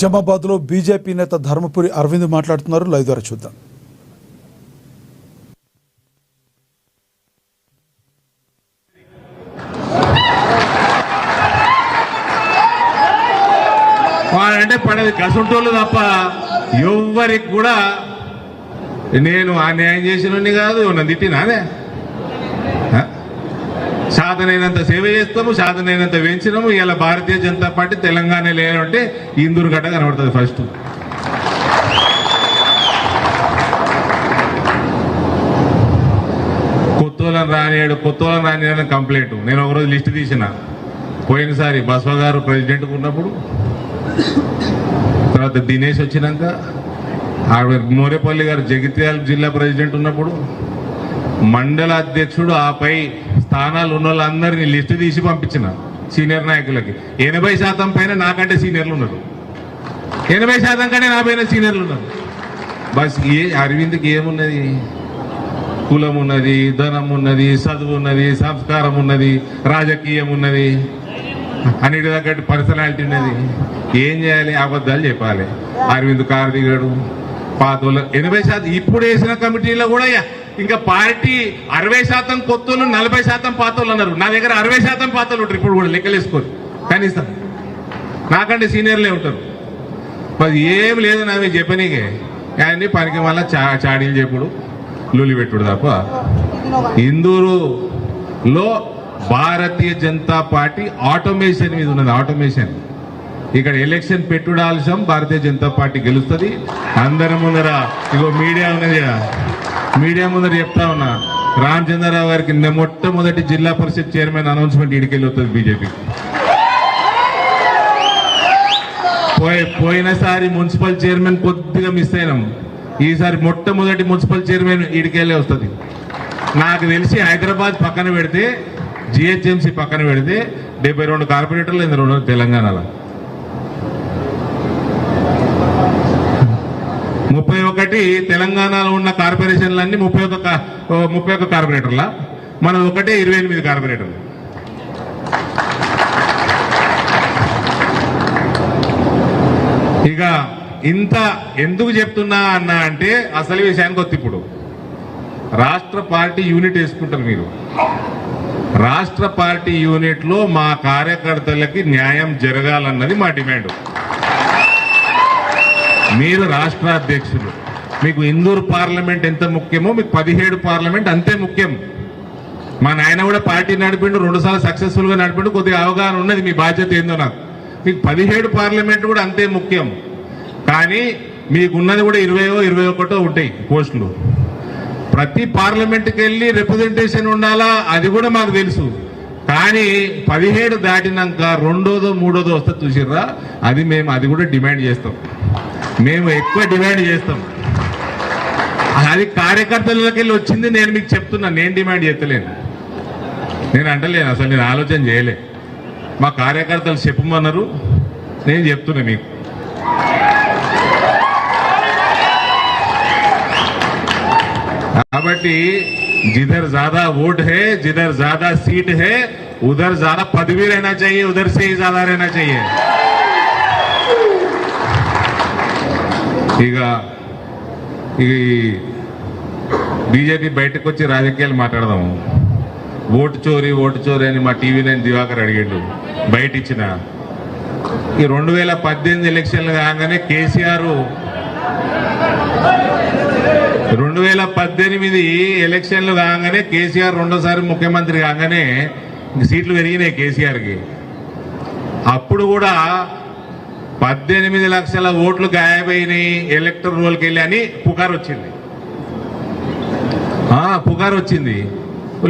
నిజామాబాద్ లో బీజేపీ నేత ధర్మపురి అరవింద్ మాట్లాడుతున్నారు. లైవ్ ద్వారా చూద్దాం. అంటే పడేది కసుంటోళ్ళు తప్ప ఎవ్వరికి కూడా నేను అన్యాయం చేసినోని కాదు, నన్ను తిట్టినానే. సాధనైనంత సేవ చేస్తాము, సాధనైనంత పెంచినాము. ఇలా భారతీయ జనతా పార్టీ తెలంగాణ లేదంటే ఇందూరు గడ్డ కనబడుతుంది. ఫస్ట్ కొత్తోళ్ళని రానియడం కంప్లైంట్. నేను ఒకరోజు లిస్ట్ తీసిన. పోయినసారి బసవ గారు ప్రెసిడెంట్గా ఉన్నప్పుడు, తర్వాత దినేష్ వచ్చినాక, మోరేపల్లి గారు జగిత్యాల జిల్లా ప్రెసిడెంట్ ఉన్నప్పుడు, మండల అధ్యక్షుడు ఆపై స్థానాలు ఉన్న వాళ్ళందరినీ లిస్టు తీసి పంపించిన సీనియర్ నాయకులకి. 80% పైన నాకంటే సీనియర్లు ఉన్నారు. 80% కంటే నా పైన సీనియర్లు ఉన్నారు. బస్ అరవింద్కి ఏమున్నది? కులం ఉన్నది, ధనం ఉన్నది, చదువు ఉన్నది, సంస్కారం ఉన్నది, రాజకీయం ఉన్నది, అన్నిటి తగ్గట్టు పర్సనాలిటీ ఉన్నది. ఏం చేయాలి? అబద్ధాలు చెప్పాలి. అరవింద్ కారు దిగాడు. పాతోళ్ళు 80%. ఇప్పుడు వేసిన కమిటీలో కూడా ఇంకా పార్టీ 60% కొత్తోళ్ళు, 40% పాతోళ్ళు అన్నారు. నా దగ్గర 60% పాతోళ్ళు ఉంటారు. ఇప్పుడు కూడా లెక్కలేసుకోరు. కనీసం నాకంటే సీనియర్లే ఉంటారు. మరి ఏం లేదు నా మీద చెప్పనీకే. కానీ పనికి మళ్ళీ చాడీలు చెప్పుడు, లొలి పెట్టుడు తప్ప. ఇందూరులో భారతీయ జనతా పార్టీ ఆటోమేషన్ మీద ఉన్నది. ఆటోమేషన్ ఇక్కడ ఎలక్షన్ పెట్టుడు ఆలస్యం, భారతీయ జనతా పార్టీ గెలుస్తుంది. అందరి ముందర ఇగో మీడియా ఉన్నది. మీడియా ముందర చెప్తా ఉన్నా, రామచంద్రరావు గారికి మొట్టమొదటి జిల్లా పరిషత్ చైర్మన్ అనౌన్స్మెంట్ ఇడికెళ్ళి వస్తుంది బీజేపీ. పోయినసారి మున్సిపల్ చైర్మన్ కొద్దిగా మిస్ అయినాం. ఈసారి మొట్టమొదటి మున్సిపల్ చైర్మన్ ఇడికెళ్ళే వస్తుంది. నాకు తెలిసి హైదరాబాద్ పక్కన పెడితే, జిహెచ్ఎంసీ పక్కన పెడితే 72 కార్పొరేటర్లు ఇందులో తెలంగాణలో. 31 తెలంగాణలో ఉన్న కార్పొరేషన్లన్నీ 31 కార్పొరేటర్ల, మనం ఒకటే 28 కార్పొరేటర్లు. ఇక ఇంత ఎందుకు చెప్తున్నా అన్నా అంటే అసలు విషయానికి వస్తే, ఇప్పుడు రాష్ట్ర పార్టీ యూనిట్ వేసుకుంటారు మీరు. రాష్ట్ర పార్టీ యూనిట్ లో మా కార్యకర్తలకి న్యాయం జరగాలన్నది మా డిమాండ్. మీరు రాష్ట్ర అధ్యక్షులు, మీకు ఇందూరు పార్లమెంట్ ఎంత ముఖ్యమో మీకు 17 పార్లమెంట్ అంతే ముఖ్యం. మా నాయన కూడా పార్టీ నడిపిండు, 2 సార్లు సక్సెస్ఫుల్ గా నడిపిండు. కొద్దిగా అవగాహన ఉన్నది, మీ బాధ్యత ఏందో నాకు. మీకు 17 పార్లమెంట్ కూడా అంతే ముఖ్యం. కానీ మీకున్నది కూడా 20-21 ఉంటాయి పోస్టులు. ప్రతి పార్లమెంట్కి వెళ్ళి రిప్రజెంటేషన్ ఉండాలా, అది కూడా మాకు తెలుసు. కానీ 17 దాటినాక 2దో 3దో వస్తే చూసిర్రా, అది కూడా డిమాండ్ చేస్తాం. మేము ఎక్కువ డిమాండ్ చేస్తాం. అది కార్యకర్తలకి వెళ్ళి వచ్చింది. నేను మీకు చెప్తున్నా, నేను డిమాండ్ చేస్తలేను, నేను అంటలేను, అసలు నేను ఆలోచన చేయలే. మా కార్యకర్తలు చెప్పమన్నారు, నేను చెప్తున్నా మీకు. కాబట్టి जिधर ज्यादा वोट है, जिधर ज्यादा सीट है, उधर ज्यादा पद भी रहना चाहिए, उधर से ही ज्यादा रहना चाहिए. ఇక బీజేపీ బయటకు వచ్చి రాజకీయాలు మాట్లాడదాము. ఓటు చోరీ అని మా టీవీ 9 దివాకర్ అడిగాడు, బయట ఇచ్చిన. ఈ 2018 ఎలక్షన్లు కాగానే కేసీఆర్ 2018 ఎలక్షన్లు కాగానే కేసీఆర్ రెండోసారి ముఖ్యమంత్రి కాగానే సీట్లు పెరిగినాయి కేసీఆర్కి. అప్పుడు కూడా 18 లక్షల ఓట్లు గాయమైనాయి ఎలక్టర్ రోల్కి వెళ్ళి అని పుకారు వచ్చింది.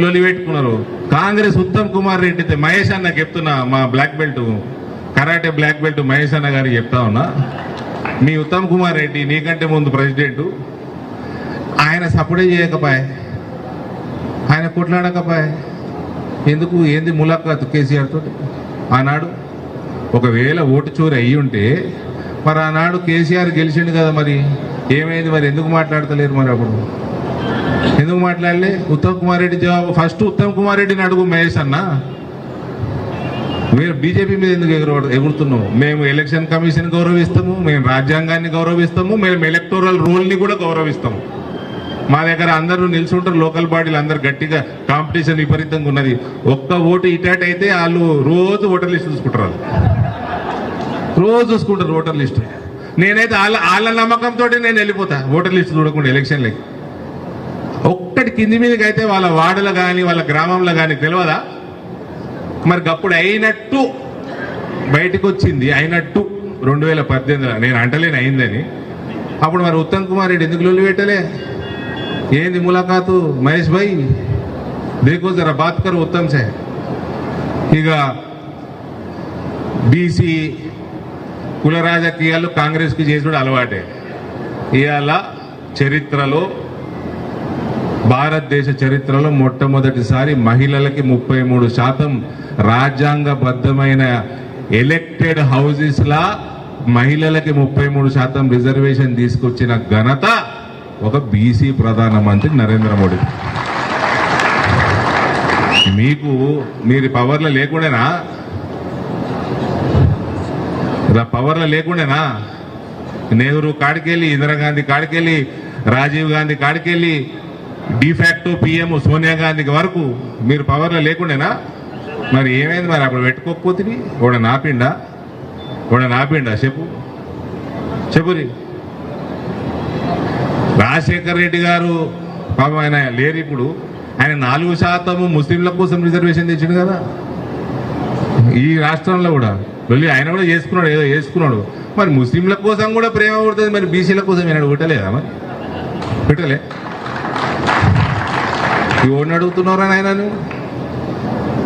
లొలి పెట్టుకున్నారు. కాంగ్రెస్ ఉత్తమ్ కుమార్ రెడ్డి, మహేష్ అన్న చెప్తున్నా, మా black belt karate black belt Mahesh అన్న గారికి చెప్తా ఉన్నా, మీ ఉత్తమ్ కుమార్ రెడ్డి నీకంటే ముందు ప్రెసిడెంట్, ఆయన సపోర్టే చేయకపోయే, ఆయన కొట్లాడకపోయే. ఎందుకు? ఏంది ములాఖాత్ కేసీఆర్ తోటి ఆనాడు? ఒకవేళ ఓటు చోరీ అయ్యి ఉంటే మరి ఆనాడు కేసీఆర్ గెలిచిండు కదా, మరి ఏమైంది? మరి ఎందుకు మాట్లాడతలేరు? మరి అప్పుడు ఎందుకు మాట్లాడలే? ఉత్తమ్ కుమార్ రెడ్డి జవాబు. ఫస్ట్ ఉత్తమ్ కుమార్ రెడ్డిని అడుగు మహేష్ అన్న. మీరు బీజేపీ మీద ఎందుకు ఎగురుతున్నాం? మేము ఎలక్షన్ కమిషన్ గౌరవిస్తాము, మేము రాజ్యాంగాన్ని గౌరవిస్తాము, మేము ఎలక్టోరల్ రూల్ని కూడా గౌరవిస్తాము. మా దగ్గర అందరూ నిల్చుంటారు, లోకల్ బాడీలు అందరు గట్టిగా కాంపిటీషన్ విపరీతంగా ఉన్నది. ఒక్క ఓటు ఇటాట్ అయితే వాళ్ళు రోజు ఓటర్ లిస్ట్ చూసుకుంటారు, రోజు చూసుకుంటారు ఓటర్ లిస్ట్. నేనైతే వాళ్ళ నమ్మకంతో నేను వెళ్ళిపోతా ఓటర్ లిస్ట్ చూడకుండా ఎలక్షన్లకి. ఒక్కటి కింది మీదకి అయితే వాళ్ళ వార్డులో కానీ వాళ్ళ గ్రామంలో కానీ తెలియదా? మరి అప్పుడు అయినట్టు బయటకు వచ్చింది, అయినట్టు 2018లో. నేను అంటలేను అయిందని. అప్పుడు మరి ఉత్తమ్ కుమార్ రెడ్డి ఎందుకు లొల్లి పెట్టలే? ఏంది ములాఖాతు మహేష్ భాయ్, దేకో జరా బాత్ కరు ఉత్తమ్ సే. ఇక బీసీ కుల రాజకీయాలు కాంగ్రెస్కి చేసుడు అలవాటే. ఇవాళ చరిత్రలో, భారతదేశ చరిత్రలో మొట్టమొదటిసారి మహిళలకి 33% రాజ్యాంగబద్ధమైన ఎలక్టెడ్ హౌజెస్ లా మహిళలకి 33% రిజర్వేషన్ తీసుకొచ్చిన ఘనత ఒక బీసీ ప్రధానమంత్రి నరేంద్ర మోడీ. మీరు పవర్లో లేకుండానా? పవర్లో లేకుండానా? నెహ్రూ కాడికెళ్ళి, ఇందిరాగాంధీ కాడికెళ్ళి, రాజీవ్ గాంధీ కాడికెళ్ళి, డిఫాక్టో పిఎం సోనియా గాంధీకి వరకు మీరు పవర్లో లేకుండానా? మరి ఏమైంది? మరి అప్పుడు పెట్టుకోకపోతే ఓడ నాపిండా చెప్పురి. రాజశేఖర్ రెడ్డి గారు పాపం ఆయన లేరు ఇప్పుడు. ఆయన 4% ముస్లింల కోసం రిజర్వేషన్ తెచ్చిండు కదా ఈ రాష్ట్రంలో కూడా. వెళ్ళి ఆయన కూడా చేసుకున్నాడు, ఏదో చేసుకున్నాడు. మరి ముస్లింల కోసం కూడా ప్రేమ పుడుతుంది, మరి బీసీల కోసం ఏనాడు పెట్టలేదా? మరి పెట్టలే. ఓడిని అడుగుతున్నారా నాయన?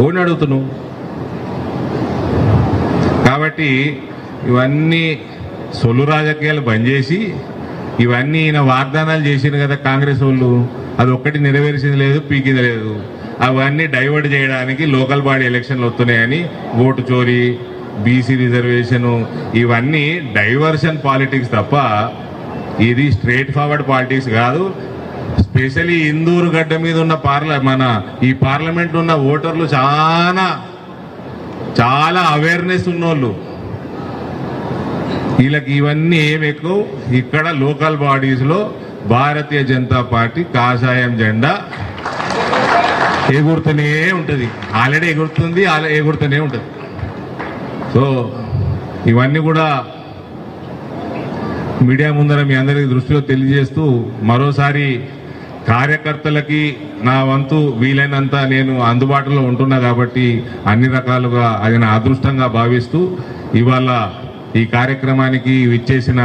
ఓడిని అడుగుతున్నావు. కాబట్టి ఇవన్నీ సొల్లు రాజకీయాలు బంద్ చేసి, ఇవన్నీ ఈయన వాగ్దానాలు చేసిండు కదా కాంగ్రెస్ వాళ్ళు, అది ఒక్కటి నెరవేర్చింది లేదు, పీకింది లేదు. అవన్నీ డైవర్ట్ చేయడానికి లోకల్ బాడీ ఎలక్షన్లు వస్తున్నాయని ఓటు చోరీ, బీసీ రిజర్వేషను, ఇవన్నీ డైవర్షన్ పాలిటిక్స్ తప్ప ఇది స్ట్రేట్ ఫార్వర్డ్ పాలిటిక్స్ కాదు. స్పెషల్లీ ఇందూరు గడ్డ మీద ఉన్న మన ఈ పార్లమెంట్ ఉన్న ఓటర్లు చాలా అవేర్నెస్ ఉన్నోళ్ళు. వీళ్ళకి ఇవన్నీ ఏమి ఎక్కువ. ఇక్కడ లోకల్ బాడీస్లో భారతీయ జనతా పార్టీ కాషాయం జెండా ఎగురుతూనే ఉంటుంది, ఆల్రెడీ ఎగురుతుంది, ఎగురుతూనే ఉంటుంది. సో ఇవన్నీ కూడా మీడియా ముందర మీ అందరికీ దృష్టిలో తెలియజేస్తూ, మరోసారి కార్యకర్తలకి నా వంతు వీలైనంత నేను అందుబాటులో ఉంటున్నా కాబట్టి అన్ని రకాలుగా అది నా అదృష్టంగా భావిస్తూ, ఇవాళ ఈ కార్యక్రమానికి విచ్చేసిన